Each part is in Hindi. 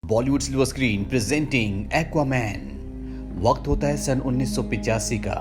Bollywood silver screen presenting Aquaman. वक्त होता है सन 1985 का,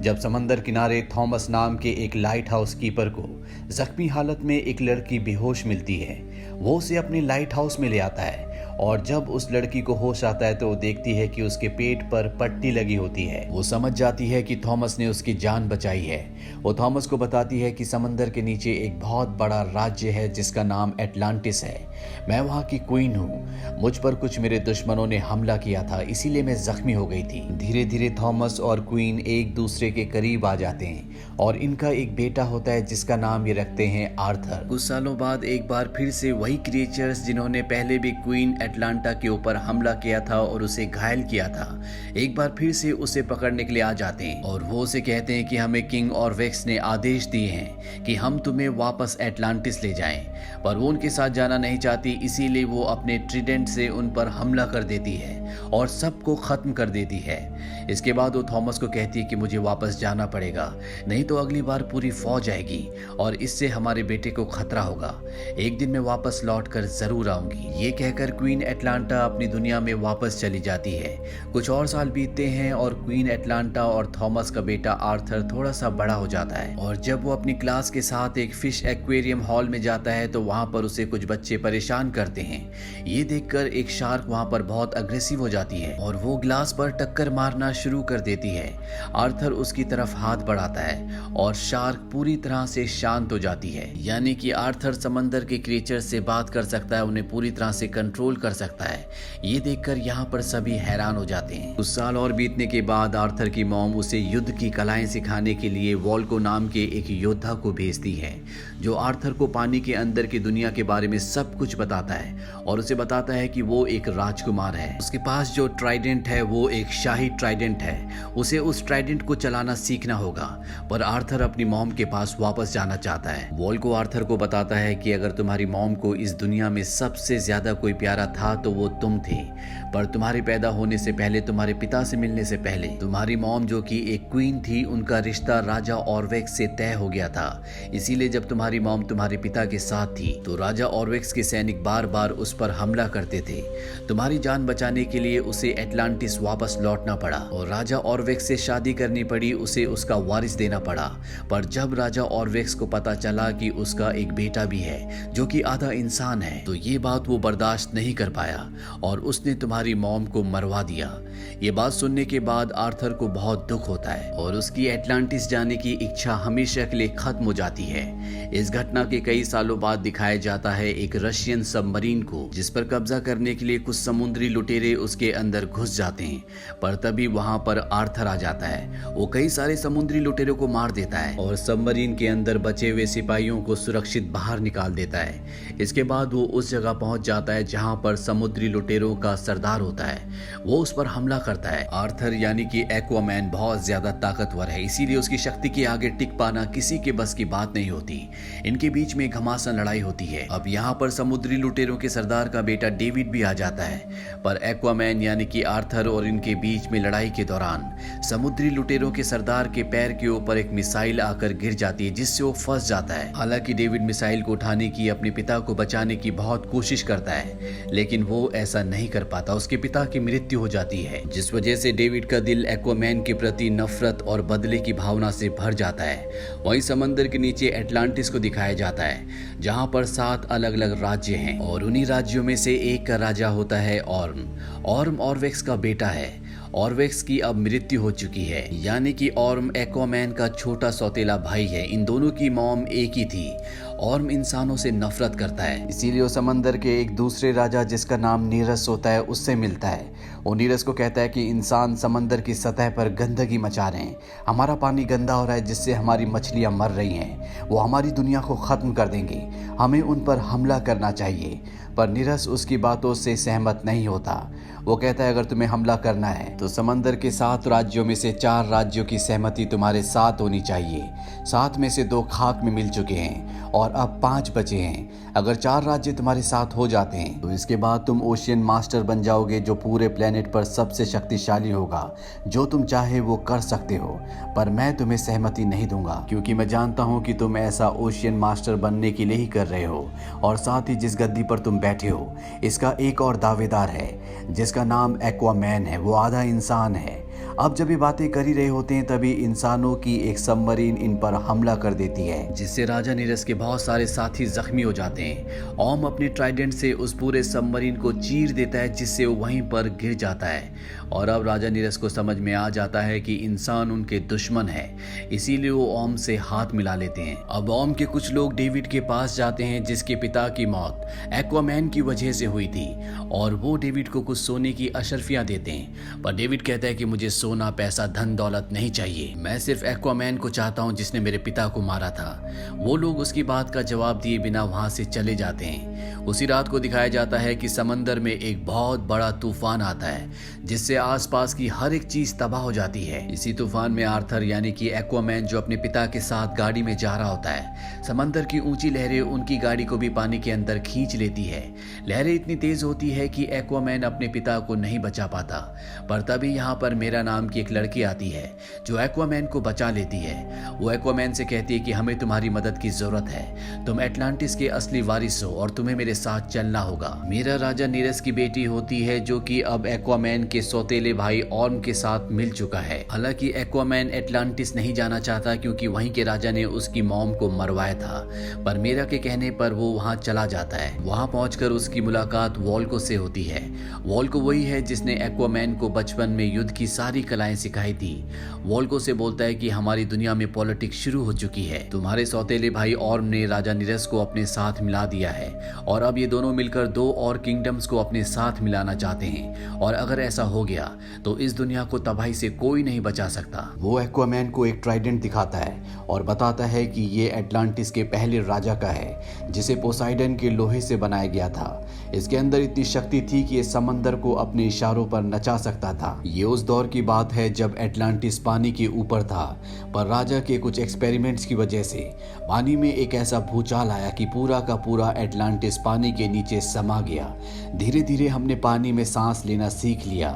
जब समंदर किनारे थॉमस नाम के एक लाइट हाउस कीपर को जख्मी हालत में एक लड़की बेहोश मिलती है। वो उसे अपने लाइट हाउस में ले आता है और जब उस लड़की को होश आता है तो वो देखती है कि उसके पेट पर पट्टी लगी होती है। वो समझ जाती है कि थॉमस ने उसकी जान बचाई है। वो थॉमस को बताती है कि समंदर के नीचे एक बहुत बड़ा राज्य है जिसका नाम एटलांटिस है। मैं वहाँ की क्वीन हूँ। मुझ पर कुछ मेरे दुश्मनों ने हमला किया था, इसीलिए मैं जख्मी हो गई थी। धीरे धीरे थॉमस और क्वीन एक दूसरे के करीब आ जाते हैं और इनका एक बेटा होता है जिसका नाम ये रखते हैं आर्थर। कुछ सालों बाद एक बार फिर से वही क्रिएचर्स जिन्होंने पहले भी क्वीन एटलांटा के ऊपर हमला किया था और उसे घायल किया था, एक बार फिर से उसे पकड़ने के लिए आ जाते हैं और वो उसे कहते हैं कि हमें किंग ऑरवेक्स ने आदेश दिए हैं कि हम तुम्हें वापस एटलांटिस ले जाएं, पर वो उनके साथ जाना नहीं चाहती। इसीलिए वो अपने ट्रिडेंट से उन पर हमला कर देती है और सबको खत्म कर देती है। इसके बाद वो थॉमस को कहती है कि मुझे वापस जाना पड़ेगा, नहीं तो अगली बार पूरी फौज आएगी और इससे हमारे बेटे को खतरा होगा। एक दिन मैं वापस लौट कर जरूर आऊंगी। ये कहकर क्वीन एटलांटा अपनी दुनिया में वापस चली जाती है। कुछ और साल बीतते हैं और क्वीन एटलांटा और थॉमस का बेटा आर्थर थोड़ा सा बड़ा हो जाता है और जब वो अपनी क्लास के साथ एक फिश एक्वेरियम हॉल में जाता है तो वहां पर उसे कुछ बच्चे परेशान करते हैं। ये देखकर एक शार्क वहां पर बहुत अग्रेसिव हो जाती है और वो ग्लास पर टक्कर मारना शुरू कर देती है। आर्थर उसकी तरफ हाथ बढ़ाता है और शार्क पूरी तरह से शांत हो जाती है, यानी कि आर्थर समंदर के क्रिएचर से बात कर सकता है, उन्हें पूरी तरह से कंट्रोल कर सकता है। ये देखकर यहाँ पर सभी हैरान हो जाते हैं। कुछ साल और बीतने के बाद आर्थर की मॉम उसे युद्ध की कलाएं सिखाने के लिए वॉल्को नाम के एक योद्धा को भेजती है जो आर्थर को पानी के अंदर की दुनिया के बारे में सब कुछ बताता है और उसे बताता है कि वो एक राजकुमार है। उसके पास जो ट्राइडेंट है वो एक शाही ट्राइडेंट है, उसे उस ट्राइडेंट को चलाना सीखना होगा। पर आर्थर अपनी मॉम के पास वापस जाना चाहता है। वॉल्को आर्थर को बताता है कि अगर तुम्हारी मॉम को इस दुनिया में सबसे ज्यादा कोई प्यारा था तो वो तुम थे, पर तुम्हारे पैदा होने से पहले, तुम्हारे पिता से मिलने से पहले, तुम्हारी मॉम जो कि एक क्वीन थी, उनका रिश्ता राजा ऑरवेक्स से तय हो गया था। इसीलिए जब तुम्हारी मॉम तुम्हारे पिता के साथ थी तो राजा ऑरवेक्स के सैनिक बार बार उस पर हमला करते थे। तुम्हारी जान बचाने के लिए उसे एटलांटिस वापस लौटना पड़ा और राजा ऑरवेक्स से शादी करनी पड़ी, उसे उसका वारिस देना पड़ा। पर जब राजा ऑरवेक्स को पता चला कि उसका एक बेटा भी है जो कि आधा इंसान है, तो ये बात वो बर्दाश्त नहीं कर पाया और उसने तुम्हारी मॉम को मरवा दिया। ये बात सुनने के बाद आर्थर को बहुत दुख होता है और उसकी एटलांटिस जाने की इच्छा हमेशा के लिए खत्म हो जाती है। इस घटना के कई सालों बाद दिखाया जाता है एक रशियन सबमरीन को, जिस पर कब्जा करने के लिए कुछ समुद्री लुटेरे उसके अंदर घुस जाते हैं। पर तभी वहां पर आर्थर आ जाता है। वो कई सारे समुद्री लुटेरों को मार देता है और सबमरीन के अंदर बचे हुए सिपाहियों को सुरक्षित बाहर निकाल देता है। इसके बाद वो उस जगह पहुंच जाता है जहां पर समुद्री लुटेरों का सरदार होता है। वो उस पर हमला करता है। आर्थर यानी कि एक्वामैन बहुत ज्यादा ताकतवर है, इसीलिए उसकी शक्ति के आगे टिक पाना किसी के बस की बात नहीं होती। इनके बीच में घमासान लड़ाई होती है। अब यहाँ पर समुद्री लुटेरों के सरदार का बेटा डेविड भी आ जाता है। पर एक्वामैन यानी कि आर्थर और इनके बीच में लड़ाई के दौरान समुद्री लुटेरों के सरदार के पैर के ऊपर एक मिसाइल आकर गिर जाती है, जिससे वो फंस जाता है। हालांकि डेविड मिसाइल को उठाने की, अपने पिता को बचाने की बहुत कोशिश करता है, लेकिन वो ऐसा नहीं कर पाता। उसके पिता की मृत्यु हो जाती है, जिस वजह से डेविड का दिल एक्वामैन के प्रति नफरत और बदले की भावना से भर जाता है। वहीं समंदर के नीचे एटलांटिस को दिखाया जाता है, जहां पर 7 अलग अलग राज्य हैं और उन्हीं राज्यों में से एक का राजा होता है ऑर्म ऑरवेक्स का बेटा है। ऑरवेक्स की अब मृत्यु हो चुकी है, यानी कि ऑर्म एक्वामैन का छोटा सौतेला भाई है। इन दोनों की मॉम एक ही थी। ऑर्म इंसानों से नफरत करता है, इसीलिए वो समंदर के एक दूसरे राजा जिसका नाम नीरस होता है उससे मिलता है। वो नीरस को कहता है कि इंसान समंदर की सतह पर गंदगी मचा रहे हैं, हमारा पानी गंदा हो रहा है जिससे हमारी मछलियां मर रही हैं, वो हमारी दुनिया को खत्म कर देंगे, हमें उन पर हमला करना चाहिए। पर नीरस उसकी बातों से सहमत नहीं होता। वो कहता है अगर तुम्हें हमला करना है तो समंदर के 7 राज्यों में से 4 राज्यों की सहमति तुम्हारे साथ होनी चाहिए। 7 में से 2 खाक में मिल चुके हैं और और अब 5 बचे हैं। अगर 4 राज्य तुम्हारे साथ हो जाते हैं तो इसके बाद तुम ओशियन मास्टर बन जाओगे, जो पूरे प्लेनेट पर सबसे शक्तिशाली होगा। जो तुम चाहे वो कर सकते हो, पर मैं तुम्हें सहमति नहीं दूंगा, क्योंकि मैं जानता हूँ कि तुम ऐसा ओशियन मास्टर बनने के लिए ही कर रहे हो। और साथ ही जिस गद्दी पर तुम बैठे हो, इसका एक और दावेदार है जिसका नाम एक्वामैन है। वो आधा इंसान है। अब जब ये बातें कर ही रहे होते हैं तभी इंसानों की एक सबमरीन इन पर हमला कर देती है, जिससे राजा नीरस के बहुत सारे साथी जख्मी हो जाते हैं। ओम अपने ट्राइडेंट से उस पूरे सबमरीन को चीर देता है, जिससे वो वहीं पर गिर जाता है। और अब राजा नीरस को समझ में आ जाता है कि इंसान उनके दुश्मन है, इसीलिए वो ओम से हाथ मिला लेते हैं। अब ओम के कुछ लोग डेविड के पास जाते हैं, जिसके पिता की मौत एक्वामैन की वजह से हुई थी, और वो डेविड को कुछ सोने की अशर्फियां देते हैं। पर डेविड कहता है कि मुझे सोना, पैसा, धन दौलत नहीं चाहिए, मैं सिर्फ एक्वामैन को चाहता हूं जिसने मेरे पिता को मारा था। वो लोग उसकी बात का जवाब दिए बिना वहां से चले जाते हैं। उसी रात को दिखाया जाता है कि समंदर में एक बहुत बड़ा तूफान आता है, जिससे आसपास की हर एक चीज तबाह हो जाती है। इसी तूफान में आर्थर यानी कि एक्वामैन, जो अपने पिता के साथ गाड़ी में जा रहा होता है, समंदर की ऊंची लहरें उनकी गाड़ी को भी पानी के अंदर खींच लेती है। लहरें इतनी तेज होती है कि एक्वामैन अपने पिता को नहीं बचा पाता। पर तभी यहाँ पर मेरा नाम की एक लड़की आती है, जो एक्वामैन को बचा लेती है। वो एक्वामैन से कहती है कि हमें तुम्हारी मदद की जरूरत है, तुम एटलांटिस के असली वारिस हो और तुम्हें मेरे साथ चलना होगा। मीरा राजा नीरस की बेटी होती है, जो कि अब एक्वामैन के सौतेले भाई ऑर्म के साथ मिल चुका है। हालांकि एक्वामैन एटलांटिस नहीं जाना चाहता, क्योंकि वहीं के राजा ने उसकी मॉम को मरवाया था। पर मीरा के कहने पर वो वहां चला जाता है। वहां पहुंचकर उसकी मुलाकात वोल्को से होती है। वोल्को वही है जिसने एक्वामैन को बचपन में युद्ध की सारी कलाएं सिखाई थी। वोल्को से बोलता है कि हमारी दुनिया में पॉलिटिक्स शुरू हो चुकी है, तुम्हारे सौतेले भाई ऑर्म ने राजा नीरस को अपने साथ मिला दिया है, और अब ये दोनों मिलकर 2 और किंगडम्स को अपने साथ मिलाना चाहते हैं। और अगर ऐसा हो गया तो इस दुनिया को तबाही से कोई नहीं बचा सकता। वो एक्वामैन को एक ट्राइडेंट दिखाता है और बताता है कि ये एटलांटिस के पहले राजा का है, जिसे पोसाइडन के लोहे से बनाया गया था। इसके अंदर इतनी शक्ति थी कि ये समंदर को अपने इशारों पर नचा सकता था। ये उस दौर की बात है जब एटलांटिस पानी के ऊपर था, पर राजा के कुछ एक्सपेरिमेंट्स की वजह से पानी में एक ऐसा भूचाल आया कि पूरा का पूरा एटलांटिस पानी के नीचे समा गया। धीरे धीरे हमने पानी में सांस लेना सीख लिया।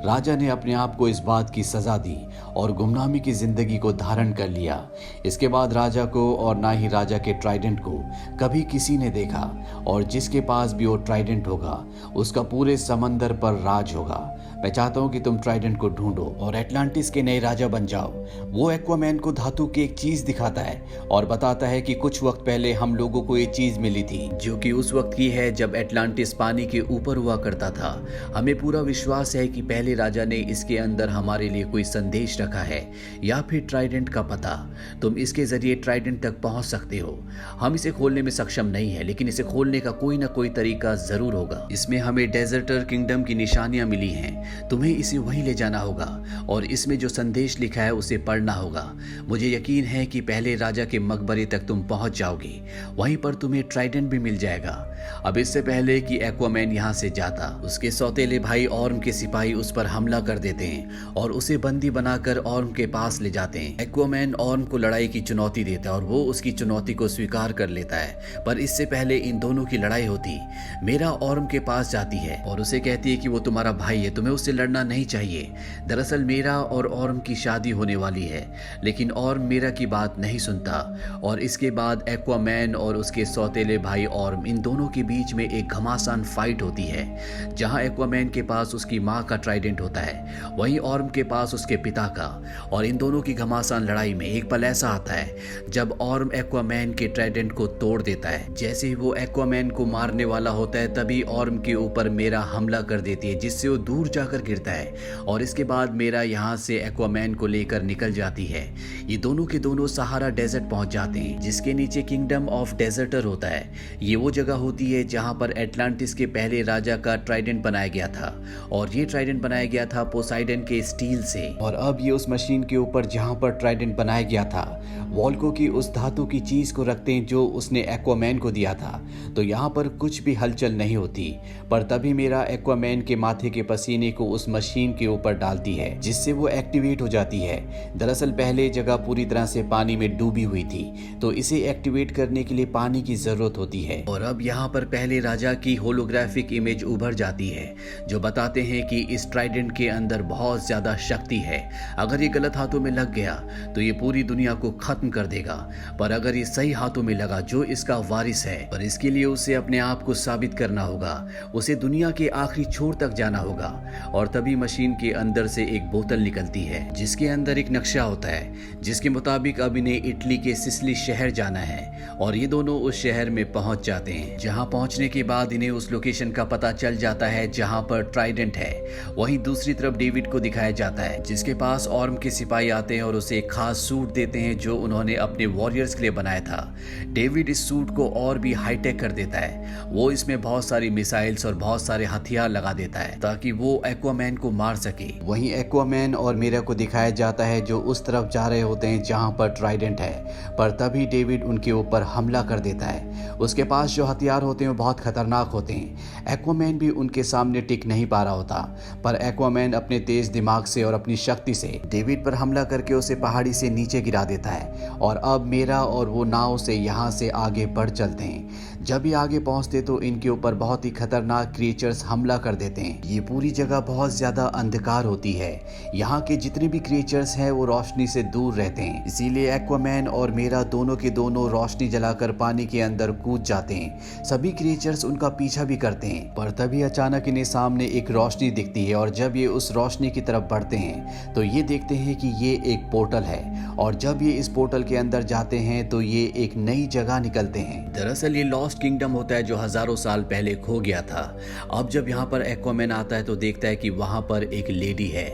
राजा ने अपने आप को इस बात की सजा दी और गुमनामी की जिंदगी को धारण कर लिया। इसके बाद राजा को और ना ही राजा के ट्राइडेंट को कभी किसी ने देखा, और जिसके पास भी वो ट्राइडेंट होगा उसका पूरे समंदर पर राज होगा। मैं चाहता हूँ कि तुम ट्राइडेंट को ढूंढो और एटलांटिस के नए राजा बन जाओ। वो एक्वामैन को धातु की एक चीज दिखाता है और बताता है कि कुछ वक्त पहले हम लोगों को ये चीज मिली थी, जो कि उस वक्त की है जब एटलांटिस पानी के ऊपर हुआ करता था। हमें पूरा विश्वास है कि पहले राजा ने इसके अंदर हमारे लिए कोई संदेश रखा है, या फिर ट्राइडेंट का पता। तुम इसके जरिए ट्राइडेंट तक पहुंच सकते हो। हम इसे खोलने में सक्षम नहीं है, लेकिन इसे खोलने का कोई ना कोई तरीका जरूर होगा। इसमें हमें डेजर्टर किंगडम की निशानियां मिली हैं, तुम्हें इसे वहीं ले जाना होगा और इसमें जो संदेश लिखा है उसे पढ़ना होगा। मुझे यकीन है कि पहले राजा के मकबरे तक तुम पहुंच जाओगे, वहीं पर तुम्हें ट्राइडेंट भी मिल जाएगा। अब इससे पहले कि एक्वामैन यहाँ से जाता, उसके सौतेले भाई ऑर्म के सिपाही उस पर हमला कर देते हैं और उसे बंदी बनाकर ऑर्म के पास ले जाते हैं। एक्वामैन ऑर्म को लड़ाई की चुनौती देता है और वो उसकी चुनौती को स्वीकार कर लेता है। पर इससे पहले इन दोनों की लड़ाई होती, मेरा ऑर्म के पास जाती है और उसे कहती है कि वो तुम्हारा भाई है, तुम्हें उससे लड़ना नहीं चाहिए। दरअसल मेरा और ऑर्म की शादी होने वाली है, लेकिन ऑर्म मेरा की बात नहीं सुनता। और इसके बाद एक्वामैन और उसके सौतेले भाई ऑर्म, इन दोनों के बीच में एक घमासान फाइट होती है, जहां एक्वामैन के पास उसकी मां का ट्राइडेंट होता है, वहीं ऑर्म के पास उसके पिता का। और इन दोनों की घमासान लड़ाई में एक पल ऐसा आता है जब ऑर्म एक्वामैन के ट्राइडेंट को तोड़ देता है। जैसे ही वो एक्वामैन को मारने वाला होता है, तभी ऑर्म के ऊपर मेरा हमला कर देती है, जिससे वो दूर जाकर गिरता है। और इसके बाद मेरा यहाँ से एक्वामैन को लेकर निकल जाती है। ये दोनों के दोनों सहारा डेजर्ट पहुंच जाते हैं, जिसके नीचे किंगडम ऑफ डेजर्टर होता है। ये वो जगह होती है जहां पर एटलांटिस के पहले राजा का ट्राइडेंट बनाया गया था, और ये ट्राइडेंट बनाया गया था पोसाइडन के स्टील से। और अब ये उस मशीन के ऊपर जहां पर ट्राइडेंट बनाया गया था वॉल्को की उस धातु की चीज को रखते हैं जो उसने एक्वामैन को दिया था, तो यहाँ पर कुछ भी हलचल नहीं होती। पर तभी मेरा एक्वामैन के माथे के पसीने को उस मशीन के ऊपर डालती है, जिससे वो एक्टिवेट हो जाती है। दरअसल पहले जगह पूरी तरह से पानी में डूबी हुई थी, तो इसे एक्टिवेट करने के लिए पानी की जरूरत होती है। और अब यहाँ पर पहले राजा की होलोग्राफिक इमेज उभर जाती है, जो बताते हैं कि इस ट्राइडेंट के अंदर बहुत ज्यादा शक्ति है। अगर ये गलत हाथों में लग गया तो ये पूरी दुनिया को खत्म कर देगा, पर अगर ये सही हाथों में लगा जो इसका वारिस है, पर इसके लिए उसे अपने आप को साबित करना होगा, उसे दुनिया के आखिरी छोर तक जाना होगा। और तभी मशीन के अंदर से एक बोतल निकलती है, जिसके अंदर एक नक्शा होता है, जिसके मुताबिक अब इन्हें इटली के सिसिली शहर जाना है। और ये दोनों उस शहर में पहुंच जाते हैं, जहां पहुंचने के बाद इन्हें उस लोकेशन का पता चल जाता है जहां पर ट्राइडेंट है। वहीं दूसरी तरफ डेविड को दिखाया जाता है, जिसके पास ऑर्म के सिपाही आते हैं और उसे एक खास सूट देते हैं जो उन्होंने अपने वॉरियर्स के लिए बनाया था। डेविड इस सूट को और भी हाईटेक कर देता है। वो इसमें बहुत सारी मिसाइल्स और बहुत सारे हथियार लगा देता है ताकि वो एक्वामैन को मार सके। वहीं एक्वामैन और मीरा को दिखाया जाता है जो उस तरफ जा रहे होते हैं जहां पर ट्राइडेंट है, पर तभी डेविड उनके ऊपर हमला कर देता है। उसके पास जो हथियार होते हैं वो बहुत खतरनाक होते हैं। एक्वामैन भी उनके सामने टिक नहीं पा रहा होता, पर एक्वामैन अपने तेज दिमाग से और अपनी शक्ति से डेविड पर हमला करके उसे पहाड़ी से नीचे गिरा देता है। और अब मेरा और वो नाव से यहाँ से आगे बढ़ चलते हैं। जब ये आगे पहुंचते तो इनके ऊपर बहुत ही खतरनाक क्रिएचर्स हमला कर देते हैं। ये पूरी जगह बहुत ज्यादा अंधकार होती है। यहाँ के जितने भी क्रिएचर्स हैं वो रोशनी से दूर रहते हैं, इसीलिए एक्वामैन और मेरा दोनों के दोनों रोशनी जलाकर पानी के अंदर कूद जाते हैं। सभी क्रिएचर्स उनका पीछा भी करते हैं, पर तभी अचानक इन्हें सामने एक रोशनी दिखती है। और जब ये उस रोशनी की तरफ बढ़ते हैं तो ये देखते हैं कि ये एक पोर्टल है, और जब ये इस पोर्टल के अंदर जाते हैं तो ये एक नई जगह निकलते हैं। दरअसल ये लॉस्ट किंगडम होता है जो हजारों साल पहले खो गया था। अब जब यहाँ पर एक्वामैन आता है तो देखता है कि वहां पर एक लेडी है।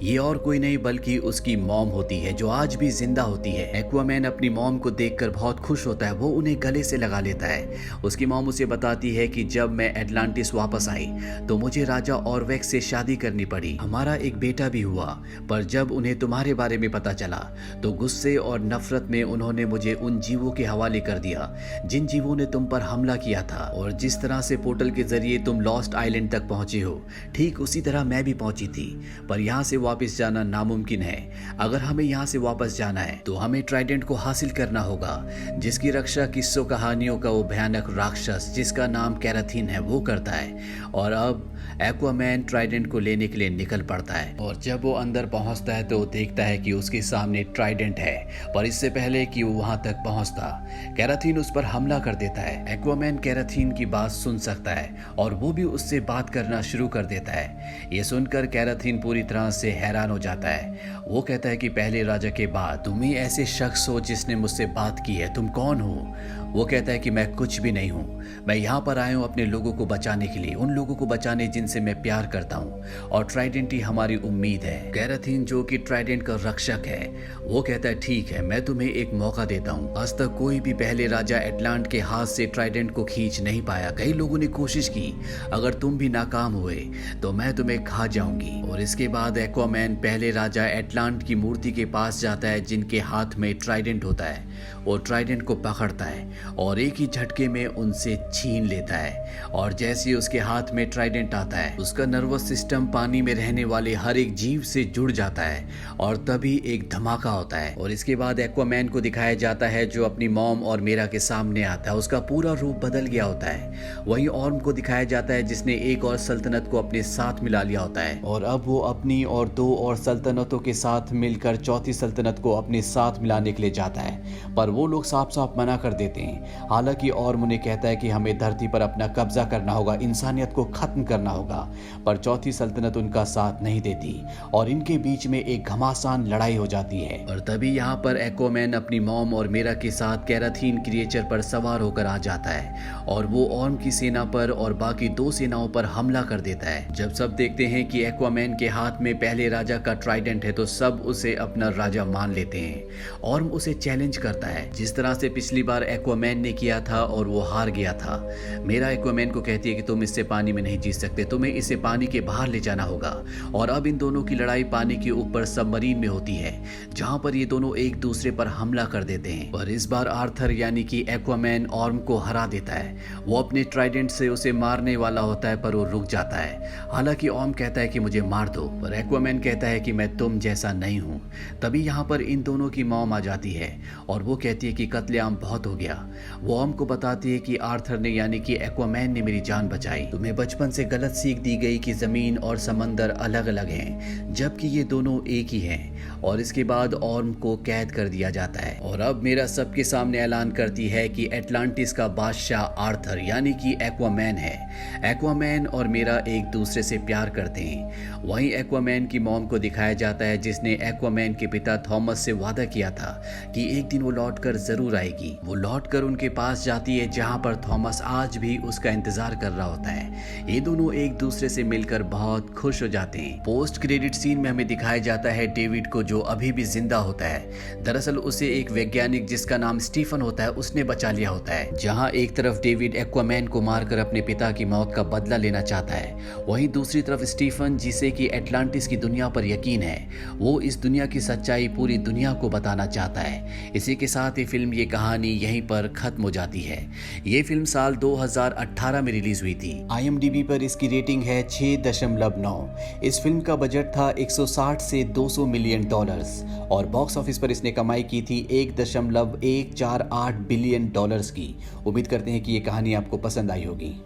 ये और कोई नहीं बल्कि उसकी मॉम होती है, जो आज भी जिंदा होती है। एक्वामैन अपनी मॉम को देखकर बहुत खुश होता है, वो उन्हें गले से लगा लेता है। उसकी मॉम उसे बताती है कि जब मैं एटलांटिस वापस आई तो मुझे राजा ऑरवेक्स से शादी करनी पड़ी। हमारा एक बेटा भी हुआ, पर जब उन्हें तुम्हारे बारे में पता चला तो गुस्से और नफरत में उन्होंने मुझे उन जीवों के हवाले कर दिया जिन जीवों ने तुम पर हमला किया था। और जिस तरह से पोर्टल के जरिए तुम लॉस्ट आइलैंड तक पहुंचे हो, ठीक उसी तरह मैं भी पहुंची थी, पर यहाँ से वापस जाना नामुमकिन है। अगर हमें यहाँ से वापस जाना है तो हमें ट्राइडेंट को हासिल करना होगा, जिसकी रक्षा किस्सों कहानियों का वो भयानक राक्षस जिसका नाम कैराथीन है वो करता है। और अब एक्वामैन ट्राइडेंट को लेने के लिए निकल पड़ता है, और जब वो अंदर पहुंचता है तो देखता है कि उसके सामने ट्राइडेंट है। पर इससे पहले कि वो वहां तक पहुंचता, कैराथीन उस पर हमला कर देता है। एक्वामैन कैराथीन की बात सुन सकता है और वो भी उससे बात करना शुरू कर देता है। ये सुनकर कैराथीन पूरी तरह से हैरान हो जाता है। वो कहता है कि पहले राजा के बाद तुम ही ऐसे शख्स हो जिसने मुझसे बात की है, तुम कौन हो? वो कहता है कि मैं कुछ भी नहीं हूँ, मैं यहाँ पर आया हूँ अपने लोगों को बचाने के लिए, उन लोगों को बचाने जिनसे मैं प्यार करता हूँ, और ट्राइडेंट ही हमारी उम्मीद है। कैराथीन जो कि ट्राइडेंट का रक्षक है, वो कहता है ठीक है, मैं तुम्हें एक मौका देता हूँ। आज तक कोई भी पहले राजा एटलांट के हाथ से ट्राइडेंट को खींच नहीं पाया। कई लोगों ने कोशिश की, अगर तुम भी नाकाम हुए तो मैं तुम्हें खा जाऊंगी। और इसके बाद एक्वामैन पहले राजा एटलांट की मूर्ति के पास जाता है जिनके हाथ में ट्राइडेंट होता है। वो ट्राइडेंट को पकड़ता है और एक ही झटके में उनसे छीन लेता है। और जैसे उसके हाथ में ट्राइडेंट आता है, उसका नर्वस सिस्टम पानी में रहने वाले हर एक जीव से जुड़ जाता है, और तभी एक धमाका होता है। और इसके बाद एक्वामैन को दिखाया जाता है जो अपनी मॉम और मेरा के सामने आता है। उसका पूरा रूप बदल गया होता है। वहीं ऑर्म को दिखाया जाता है जिसने एक और सल्तनत को अपने साथ मिला लिया होता है, और अब वो अपनी और दो और सल्तनतों के साथ मिलकर चौथी सल्तनत को अपने साथ मिलाने के लिए जाता है। पर वो लोग साफ साफ मना कर देते हैं। हालांकि ऑर्म उन्हें कहता है कि हमें धरती पर अपना कब्जा करना होगा, इंसानियत को खत्म करना होगा, पर चौथी सल्तनत उनका साथ नहीं देती और इनके बीच में एक घमासान लड़ाई हो जाती है। और तभी यहाँ पर एक्वामैन अपनी मॉम और मेरा के साथ कैराथीन क्रिएचर पर सवार होकर आ जाता है, और वो ऑर्म की सेना पर और बाकी दो सेनाओं पर हमला कर देता है। जब सब देखते हैं कि एक्वामैन के हाथ में पहले राजा का ट्राइडेंट है तो सब उसे अपना राजा मान लेते हैं। ऑर्म उसे चैलेंज करता है, जिस तरह से पिछली बार एक्वामैन एक्वामैन ने किया था और वो हार गया था। मेरा एक्वामैन को कहती है कि तुम इससे पानी में नहीं जी सकते, तुम्हें इसे पानी के बाहर ले जाना होगा। और अब इन दोनों की लड़ाई पानी के ऊपर सबमरीन में होती है, जहां पर ये दोनों एक दूसरे पर हमला कर देते हैं। पर इस बार आर्थर यानी कि एक्वामैन ऑर्म को हरा देता है। वो अपने ट्राइडेंट से उसे मारने वाला होता है, पर वो रुक जाता है। हालांकि ऑर्म कहता है कि मुझे मार दो, पर एक्वामैन कहता है कि मैं तुम जैसा नहीं हूं। तभी यहाँ पर इन दोनों की मॉम आ जाती है और वो कहती है कि कत्लेआम बहुत हो गया। वो ऑर्म को बताती है कि आर्थर ने यानी कि एक्वामैन ने मेरी जान बचाई। तुम्हें बचपन से गलत सीख दी गई कि जमीन और समंदर अलग अलग हैं, जबकि ये दोनों एक ही हैं। और इसके बाद ऑर्म को कैद कर दिया जाता है। और अब मेरा सबके सामने ऐलान करती है कि एटलांटिस का बादशाह आर्थर यानी कि एक्वामैन है। एक्वामैन और मेरा एक दूसरे से प्यार करते हैं। वहीं एक्वामैन की मॉम को दिखाया जाता है, जिसने एक्वामैन के पिता थॉमस से वादा किया था कि एक दिन वो लौटकर जरूर आएगी। वो लौटकर उनके पास जाती है, जहां पर थॉमस आज भी उसका इंतजार कर रहा होता है। ये दोनों एक दूसरे से मिलकर बहुत खुश हो जाते हैं। पोस्ट क्रेडिट सीन में हमें दिखाया जाता है डेविड को, जो अभी भी जिंदा होता है। दरअसल उसे एक वैज्ञानिक जिसका नाम स्टीफन होता है उसने बचा लिया होता है। जहां एक तरफ डेविड एक्वामैन को मारकर अपने पिता की मौत का बदला लेना चाहता है, वहीं दूसरी तरफ स्टीफन, जिसे कि एटलांटिस की दुनिया पर यकीन है, वो इस दुनिया की सच्चाई पूरी दुनिया को बताना चाहता है। इसी के साथ ये फिल्म, ये कहानी यहीं पर खत्म हो जाती है। ये फिल्म साल 2018 में रिलीज हुई थी। IMDb पर इसकी रेटिंग है 6.9। इस फिल्म का बजट था 160 से 200 मिलियन डॉलर्स और बॉक्स ऑफिस पर इसने कमाई की थी 1.148 बिलियन डॉलर्स की। उम्मीद करते हैं कि ये कहानी आपको पसंद आई होगी।